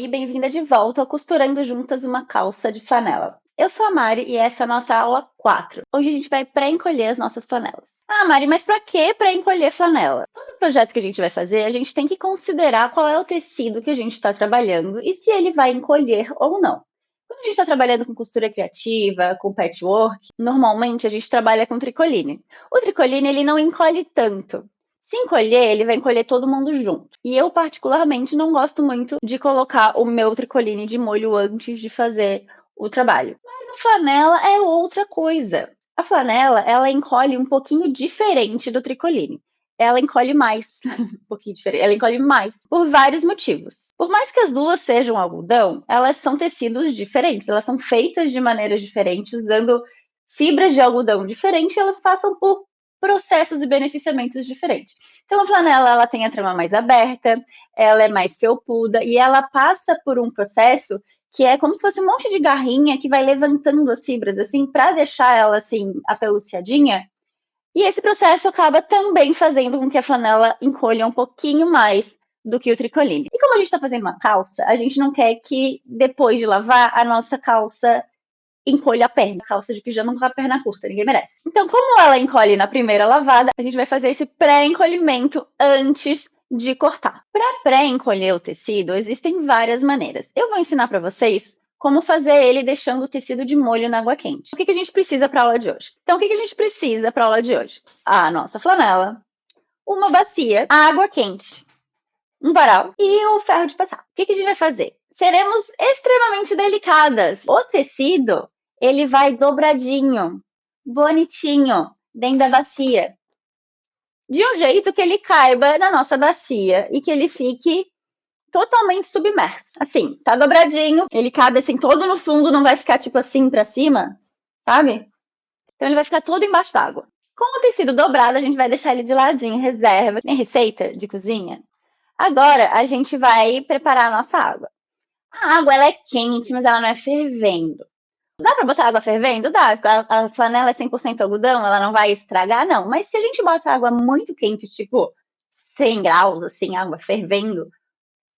Oi, bem-vinda de volta ao Costurando Juntas uma Calça de Flanela. Eu sou a Mari e essa é a nossa aula 4. Hoje a gente vai pré-encolher as nossas flanelas. Ah, Mari, mas para que pré-encolher flanela? Todo projeto que a gente vai fazer, a gente tem que considerar qual é o tecido que a gente está trabalhando e se ele vai encolher ou não. Quando a gente está trabalhando com costura criativa, com patchwork, normalmente a gente trabalha com tricoline. O tricoline ele não encolhe tanto. Se encolher, ele vai encolher todo mundo junto. E eu, particularmente, não gosto muito de colocar o meu tricoline de molho antes de fazer o trabalho. Mas a flanela é outra coisa. A flanela, ela encolhe um pouquinho diferente do tricoline. Ela encolhe mais, um pouquinho diferente, ela encolhe mais, por vários motivos. Por mais que as duas sejam algodão, elas são tecidos diferentes, elas são feitas de maneiras diferentes, usando fibras de algodão diferentes, elas passam por processos e beneficiamentos diferentes. Então, a flanela, ela tem a trama mais aberta, ela é mais felpuda e ela passa por um processo que é como se fosse um monte de garrinha que vai levantando as fibras, assim, para deixar ela, assim, apeluciadinha. E esse processo acaba também fazendo com que a flanela encolha um pouquinho mais do que o tricoline. E como a gente está fazendo uma calça, a gente não quer que, depois de lavar, a nossa calça encolha a perna. Calça de pijama com a perna curta, ninguém merece. Então, como ela encolhe na primeira lavada, a gente vai fazer esse pré-encolhimento antes de cortar. Para pré-encolher o tecido, existem várias maneiras. Eu vou ensinar para vocês como fazer ele deixando o tecido de molho na água quente. O que a gente precisa para a aula de hoje? Então, o que a gente precisa para a aula de hoje? A nossa flanela, uma bacia, água quente, um varal e o ferro de passar. O que a gente vai fazer? Seremos extremamente delicadas. O tecido, ele vai dobradinho, bonitinho, dentro da bacia. De um jeito que ele caiba na nossa bacia e que ele fique totalmente submerso. Assim, tá dobradinho, ele cabe assim todo no fundo, não vai ficar tipo assim pra cima, sabe? Então ele vai ficar todo embaixo d'água. Com o tecido dobrado, a gente vai deixar ele de ladinho, reserva, em receita de cozinha. Agora, a gente vai preparar a nossa água. A água, ela é quente, mas ela não é fervendo. Dá pra botar água fervendo? Dá. A flanela é 100% algodão, ela não vai estragar, não. Mas se a gente bota água muito quente, tipo 100 graus, assim, água fervendo,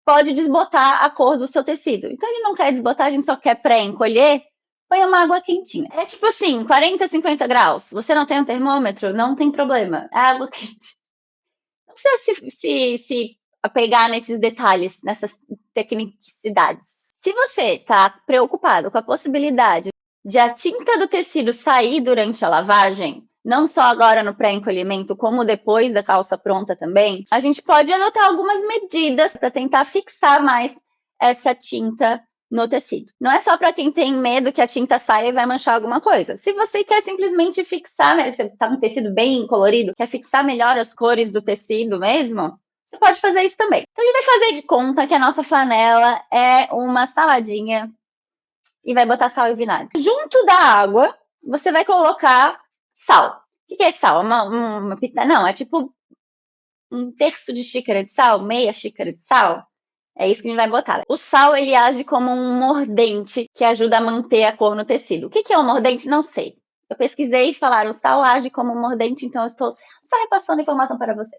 pode desbotar a cor do seu tecido. Então, a gente não quer desbotar, a gente só quer pré-encolher, põe uma água quentinha. É tipo assim, 40, 50 graus. Você não tem um termômetro? Não tem problema. É água quente. Não precisa se apegar nesses detalhes, nessas tecnicidades. Se você está preocupado com a possibilidade de a tinta do tecido sair durante a lavagem, não só agora no pré-encolhimento, como depois da calça pronta também, a gente pode adotar algumas medidas para tentar fixar mais essa tinta no tecido. Não é só para quem tem medo que a tinta saia e vai manchar alguma coisa. Se você quer simplesmente fixar, né, você tá com um tecido bem colorido, quer fixar melhor as cores do tecido mesmo, você pode fazer isso também. Então, a gente vai fazer de conta que a nossa flanela é uma saladinha e vai botar sal e vinagre. Junto da água, você vai colocar sal. O que é sal? Uma pitada? Não, é tipo um terço de xícara de sal, meia xícara de sal. É isso que a gente vai botar. O sal, ele age como um mordente que ajuda a manter a cor no tecido. O que é um mordente? Não sei. Eu pesquisei e falaram, o sal age como um mordente, então eu estou só repassando a informação para você.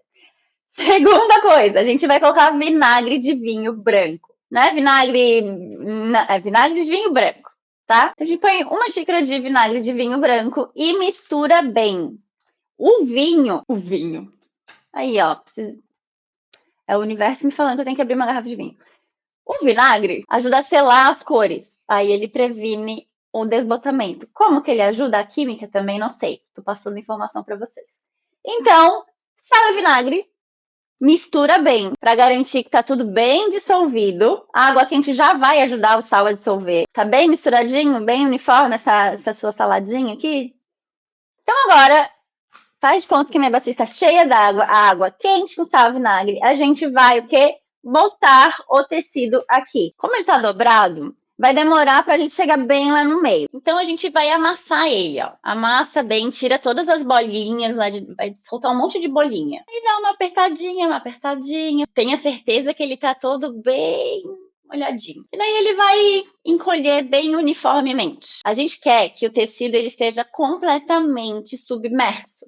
Segunda coisa, a gente vai colocar vinagre de vinho branco. Não é vinagre... é vinagre de vinho branco, tá? A gente põe uma xícara de vinagre de vinho branco e mistura bem. O vinho... Aí, ó, é o universo me falando que eu tenho que abrir uma garrafa de vinho. O vinagre ajuda a selar as cores. Aí ele previne o desbotamento. Como que ele ajuda? A química também não sei. Tô passando informação para vocês. Então, sal e vinagre, mistura bem para garantir que tá tudo bem dissolvido. A água quente já vai ajudar o sal a dissolver. Tá bem misturadinho, bem uniforme essa sua saladinha aqui? Então agora, faz de conta que minha bacia está cheia d'água, a água quente com sal e vinagre. A gente vai o quê? Botar o tecido aqui. Como ele tá dobrado, vai demorar pra gente chegar bem lá no meio. Então, a gente vai amassar ele, ó. Amassa bem, tira todas as bolinhas, vai soltar um monte de bolinha. E dá uma apertadinha. Tenha certeza que ele tá todo bem molhadinho. E daí ele vai encolher bem uniformemente. A gente quer que o tecido ele seja completamente submerso.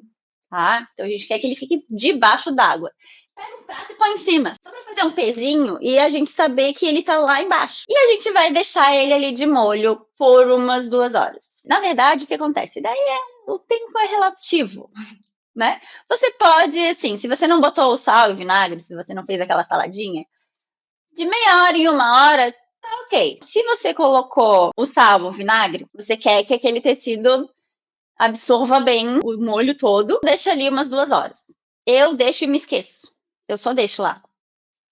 Tá? Então, a gente quer que ele fique debaixo d'água. Pega um prato e põe em cima, só pra fazer um pezinho e a gente saber que ele tá lá embaixo. E a gente vai deixar ele ali de molho por umas 2 horas. Na verdade, o que acontece? Daí o tempo é relativo, né? Você pode, assim, se você não botou o sal e o vinagre, se você não fez aquela saladinha, de meia hora em 1 hora, tá ok. Se você colocou o sal, o vinagre, você quer que aquele tecido absorva bem o molho todo, deixa ali umas 2 horas. Eu deixo e me esqueço. Eu só deixo lá.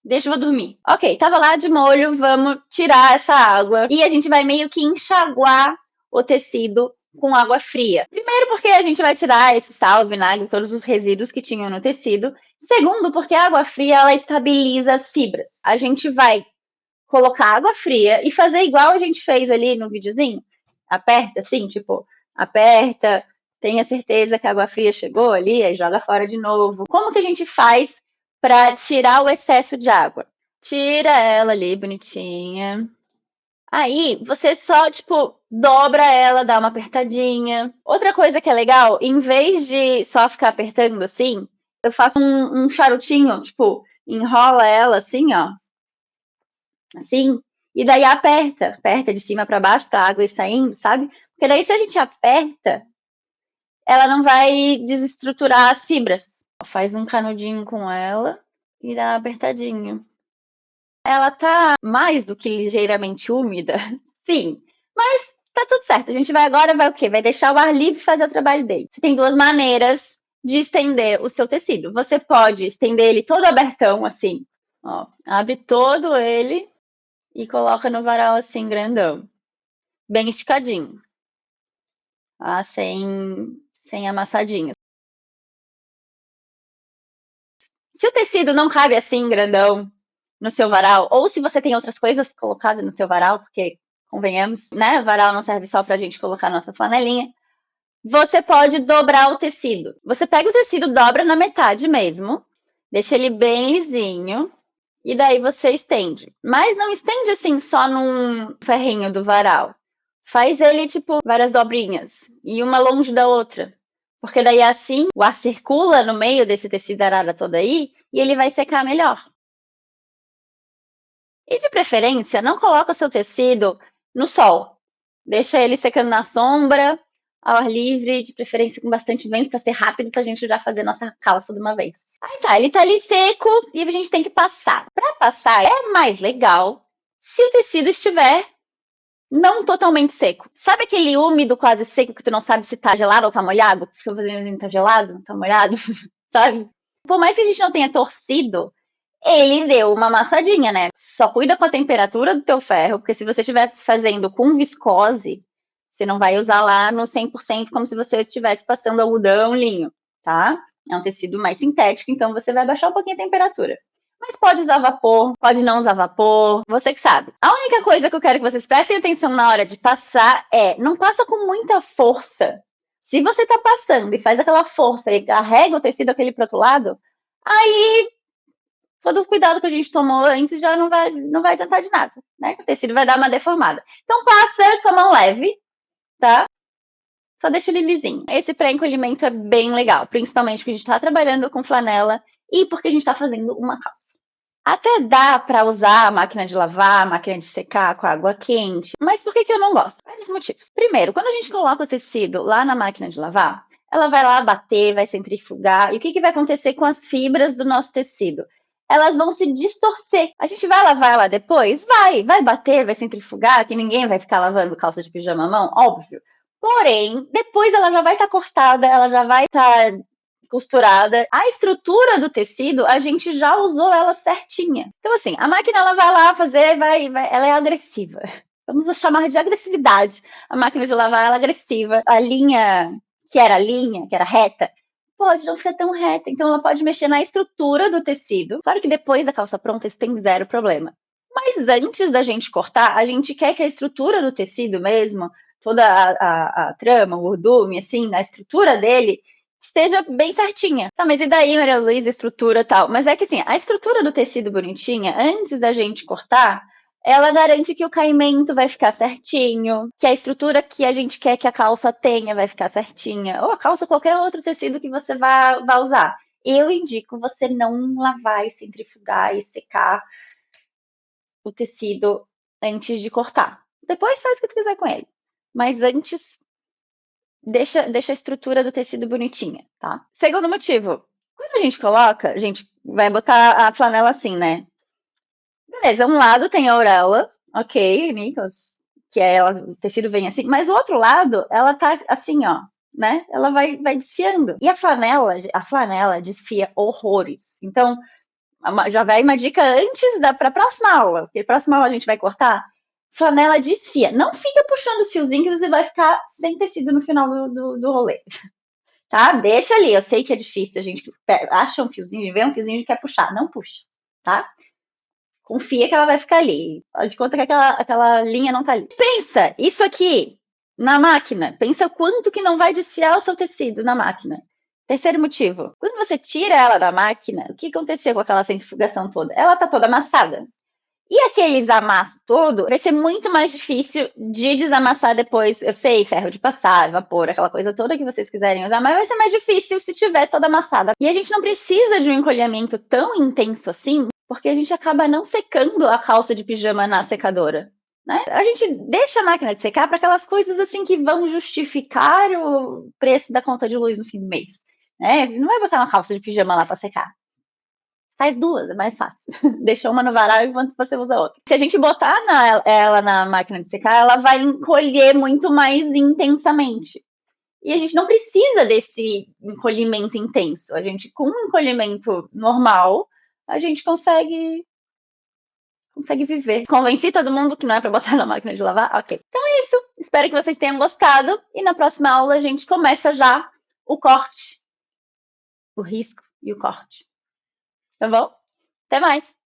Deixa eu dormir. Ok, tava lá de molho, vamos tirar essa água. E a gente vai meio que enxaguar o tecido com água fria. Primeiro porque a gente vai tirar esse sal, vinagre, todos os resíduos que tinham no tecido. Segundo porque a água fria, ela estabiliza as fibras. A gente vai colocar água fria e fazer igual a gente fez ali no videozinho. Aperta assim, tipo, aperta, tenha certeza que a água fria chegou ali, aí joga fora de novo. Como que a gente faz para tirar o excesso de água? Tira ela ali bonitinha. Aí você só, tipo, dobra ela, dá uma apertadinha. Outra coisa que é legal, em vez de só ficar apertando assim, eu faço um charutinho, tipo, enrola ela assim, ó, assim, e daí aperta de cima para baixo para a água ir saindo, sabe? Porque daí se a gente aperta, ela não vai desestruturar as fibras. Faz um canudinho com ela e dá uma apertadinha. Ela tá mais do que ligeiramente úmida, sim, mas tá tudo certo. A gente vai agora, vai o quê? Vai deixar o ar livre fazer o trabalho dele. Você tem duas maneiras de estender o seu tecido. Você pode estender ele todo abertão, assim, ó, abre todo ele e coloca no varal assim, grandão. Bem esticadinho. Ah, sem amassadinho. Se o tecido não cabe assim, grandão, no seu varal, ou se você tem outras coisas colocadas no seu varal, porque, convenhamos, né, varal não serve só pra gente colocar nossa flanelinha, você pode dobrar o tecido. Você pega o tecido, dobra na metade mesmo, deixa ele bem lisinho, e daí você estende. Mas não estende assim só num ferrinho do varal. Faz ele tipo várias dobrinhas e uma longe da outra. Porque daí assim o ar circula no meio desse tecido arara todo aí e ele vai secar melhor. E de preferência, não coloca o seu tecido no sol. Deixa ele secando na sombra, ao ar livre, de preferência com bastante vento, para ser rápido, para a gente já fazer nossa calça de uma vez. Aí tá, ele tá ali seco e a gente tem que passar. Para passar é mais legal se o tecido estiver não totalmente seco. Sabe aquele úmido quase seco que tu não sabe se tá gelado ou tá molhado? Tu fica fazendo assim, tá gelado, tá molhado, sabe? Por mais que a gente não tenha torcido, ele deu uma amassadinha, né? Só cuida com a temperatura do teu ferro, porque se você estiver fazendo com viscose, você não vai usar lá no 100% como se você estivesse passando algodão, linho, tá? É um tecido mais sintético, então você vai baixar um pouquinho a temperatura. Mas pode usar vapor, pode não usar vapor, você que sabe. A única coisa que eu quero que vocês prestem atenção na hora de passar é, não passa com muita força. Se você tá passando e faz aquela força e carrega o tecido aquele pro outro lado, aí todo o cuidado que a gente tomou antes já não vai adiantar de nada, né? O tecido vai dar uma deformada. Então passa com a mão leve, tá? Só deixa ele lisinho. Esse pré-encolhimento é bem legal, principalmente porque a gente tá trabalhando com flanela e porque a gente tá fazendo uma calça. Até dá para usar a máquina de lavar, a máquina de secar com água quente, mas por que eu não gosto? Vários motivos. Primeiro, quando a gente coloca o tecido lá na máquina de lavar, ela vai lá bater, vai centrifugar, e o que vai acontecer com as fibras do nosso tecido? Elas vão se distorcer. A gente vai lavar ela depois? Vai bater, vai centrifugar, que ninguém vai ficar lavando calça de pijama à mão, óbvio. Porém, depois ela já vai estar cortada, ela já vai estar costurada. A estrutura do tecido, a gente já usou ela certinha. Então, assim, a máquina ela vai lá fazer, ela é agressiva. Vamos chamar de agressividade. A máquina de lavar ela é agressiva. A linha, que era reta, pode não ser tão reta. Então, ela pode mexer na estrutura do tecido. Claro que depois da calça pronta, isso tem zero problema. Mas antes da gente cortar, a gente quer que a estrutura do tecido mesmo, toda a trama, o urdume, assim, a estrutura dele, esteja bem certinha. Tá, mas e daí, Maria Luísa, estrutura e tal? Mas é que assim, a estrutura do tecido bonitinha, antes da gente cortar, ela garante que o caimento vai ficar certinho, que a estrutura que a gente quer que a calça tenha vai ficar certinha, ou a calça, qualquer outro tecido que você vá usar. eu indico você não lavar e centrifugar e secar o tecido antes de cortar. Depois faz o que tu quiser com ele. Mas antes, deixa a estrutura do tecido bonitinha, tá? Segundo motivo, quando a gente coloca, a gente vai botar a flanela assim, né? Beleza, um lado tem a orelha, ok, Nikos, que é ela, o tecido vem assim, mas o outro lado, ela tá assim, ó, né? Ela vai desfiando. E a flanela desfia horrores. Então, já vai uma dica antes pra próxima aula, porque próxima aula a gente vai cortar. Flanela desfia. Não fica puxando os fiozinhos que você vai ficar sem tecido no final do rolê. Tá? Deixa ali. Eu sei que é difícil. A gente acha um fiozinho, vê um fiozinho e quer puxar. Não puxa. Tá? Confia que ela vai ficar ali. Faz de conta que aquela linha não tá ali. Pensa, isso aqui na máquina. Pensa quanto que não vai desfiar o seu tecido na máquina. Terceiro motivo. Quando você tira ela da máquina, o que aconteceu com aquela centrifugação toda? Ela tá toda amassada. E aqueles amassos todo vai ser muito mais difícil de desamassar depois. Eu sei, ferro de passar, vapor, aquela coisa toda que vocês quiserem usar, mas vai ser mais difícil se tiver toda amassada. E a gente não precisa de um encolhimento tão intenso assim, porque a gente acaba não secando a calça de pijama na secadora. Né? A gente deixa a máquina de secar para aquelas coisas assim que vão justificar o preço da conta de luz no fim do mês. Né? Não vai botar uma calça de pijama lá para secar. Faz duas, é mais fácil. Deixa uma no varal enquanto você usa a outra. Se a gente botar ela na máquina de secar, ela vai encolher muito mais intensamente. E a gente não precisa desse encolhimento intenso. A gente, com um encolhimento normal, a gente consegue viver. Convenci todo mundo que não é para botar na máquina de lavar? Ok. Então é isso. Espero que vocês tenham gostado. E na próxima aula a gente começa já o corte. O risco e o corte. Tá bom? Até mais!